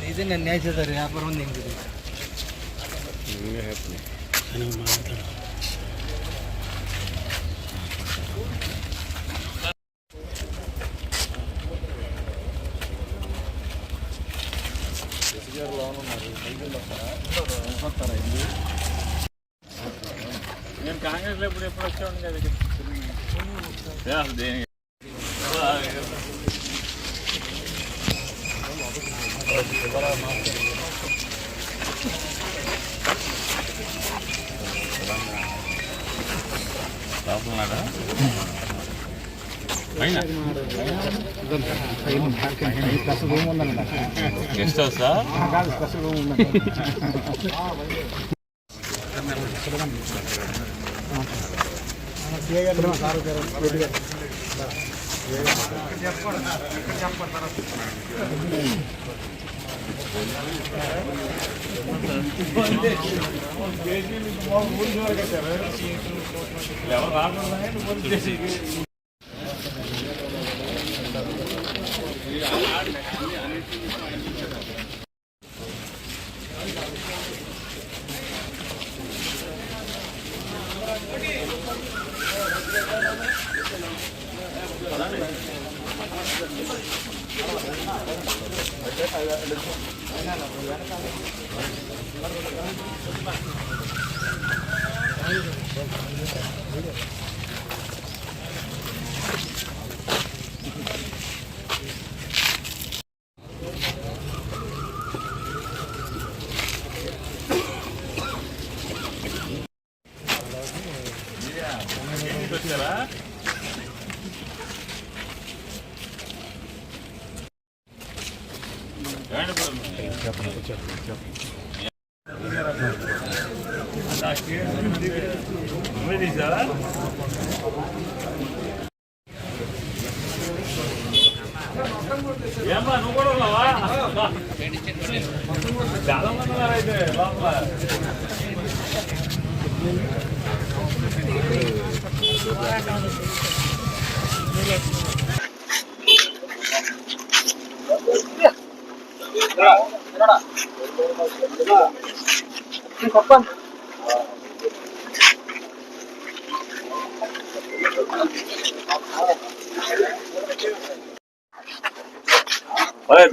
ఇది నేను నేర్చేదారు వ్యాపారం ఉంది నేను కాంగ్రెస్లో ఎప్పుడు వచ్చాను కదా గెస్ట్ హౌసా ఏమ్మా నువ్వు కూడా ఉన్నావా? చాలా మంది ఉన్నారైతే లోపల.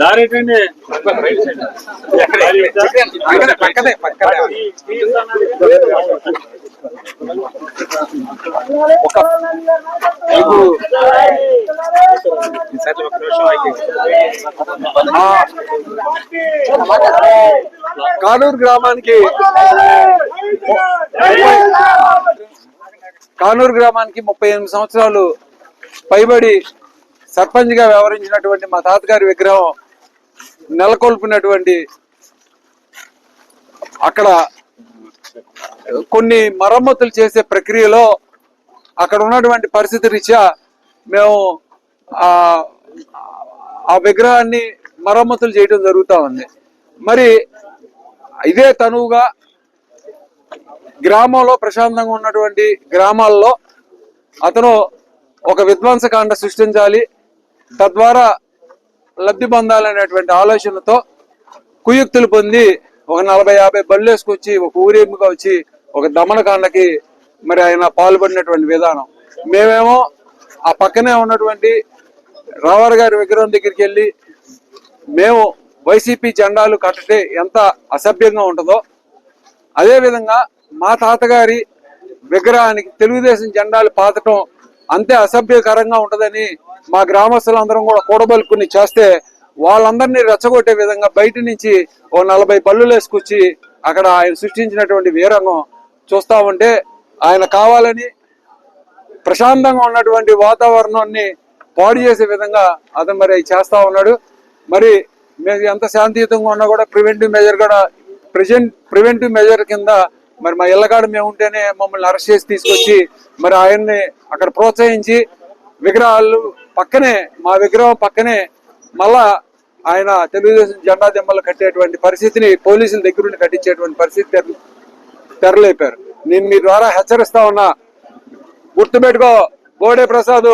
దారి ఏంటండి కానూరు గ్రామానికి 38 సంవత్సరాలు పైబడి సర్పంచ్ గా వ్యవహరించినటువంటి మా తాతగారి విగ్రహం నెలకొల్పినటువంటి అక్కడ కొన్ని మరమ్మతులు చేసే ప్రక్రియలో అక్కడ ఉన్నటువంటి పరిస్థితి రీత్యా మేము ఆ విగ్రహాన్ని మరమ్మతులు చేయడం జరుగుతూ ఉంది. మరి ఇదే తనువుగా గ్రామంలో ప్రశాంతంగా ఉన్నటువంటి గ్రామాల్లో అతను ఒక విధ్వంసకాండ సృష్టించాలి, తద్వారా లబ్ధి పొందాలనేటువంటి ఆలోచనతో కుయుక్తులు పొంది ఒక 40-50 బళ్ళు వేసుకొచ్చి ఒక ఊరేముగా వచ్చి ఒక దమనకాండకి మరి ఆయన పాల్పడినటువంటి విధానం. మేమేమో ఆ పక్కనే ఉన్నటువంటి రావారి గారి విగ్రహం దగ్గరికి వెళ్ళి మేము వైసీపీ జెండాలు కట్టటే ఎంత అసభ్యంగా ఉంటుందో అదేవిధంగా మా తాతగారి విగ్రహానికి తెలుగుదేశం జెండాలు పాతటం అంతే అసభ్యకరంగా ఉంటుందని మా గ్రామస్తులందరం కూడా కూడబలుకుని చేస్తే వాళ్ళందరినీ రెచ్చగొట్టే విధంగా బయట నుంచి ఓ 40 బల్లులు వేసుకొచ్చి అక్కడ ఆయన సృష్టించినటువంటి వీరంగం చూస్తా ఉంటే ఆయన కావాలని ప్రశాంతంగా ఉన్నటువంటి వాతావరణాన్ని పాడు చేసే విధంగా అతను మరి చేస్తా ఉన్నాడు. మరి మేము ఎంత శాంతియుతంగా ఉన్నా కూడా ప్రివెంటివ్ మెజర్ కింద మరి మా ఇళ్ళకాడ మేము ఉంటేనే మమ్మల్ని అరెస్ట్ చేసి తీసుకొచ్చి మరి ఆయన్ని అక్కడ ప్రోత్సహించి విగ్రహాలు పక్కనే మా విగ్రహం పక్కనే మళ్ళా ఆయన తెలుగుదేశం జెండా దిమ్మలు కట్టేటువంటి పరిస్థితిని పోలీసుల దగ్గరుండి కట్టించేటువంటి పరిస్థితి తెరలేపారు. నేను మీ ద్వారా హెచ్చరిస్తా ఉన్నా, గుర్తుపెట్టుకో బోడే ప్రసాద్,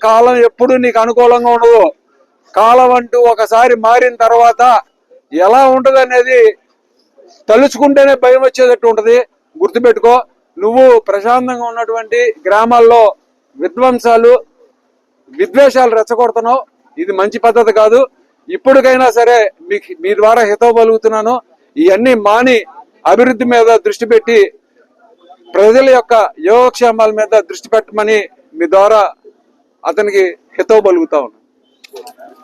కాలం ఎప్పుడు నీకు అనుకూలంగా ఉండదు. కాలం అంటూ ఒకసారి మారిన తర్వాత ఎలా ఉంటది అనేది తలుచుకుంటేనే భయం వచ్చేటట్టు ఉంటది. గుర్తుపెట్టుకో, నువ్వు ప్రశాంతంగా ఉన్నటువంటి గ్రామాల్లో విధ్వంసాలు విద్వేషాలు రెచ్చగొడుతున్నావు. ఇది మంచి పద్ధతి కాదు. ఇప్పటికైనా సరే మీ ద్వారా హితవు పలుకుతున్నాను, ఇవన్నీ మాని అభివృద్ధి మీద దృష్టి పెట్టి ప్రజల యొక్క యోగక్షేమాల మీద దృష్టి పెట్టమని మీ ద్వారా అతనికి హితవు పలుకుతా ఉన్నాను.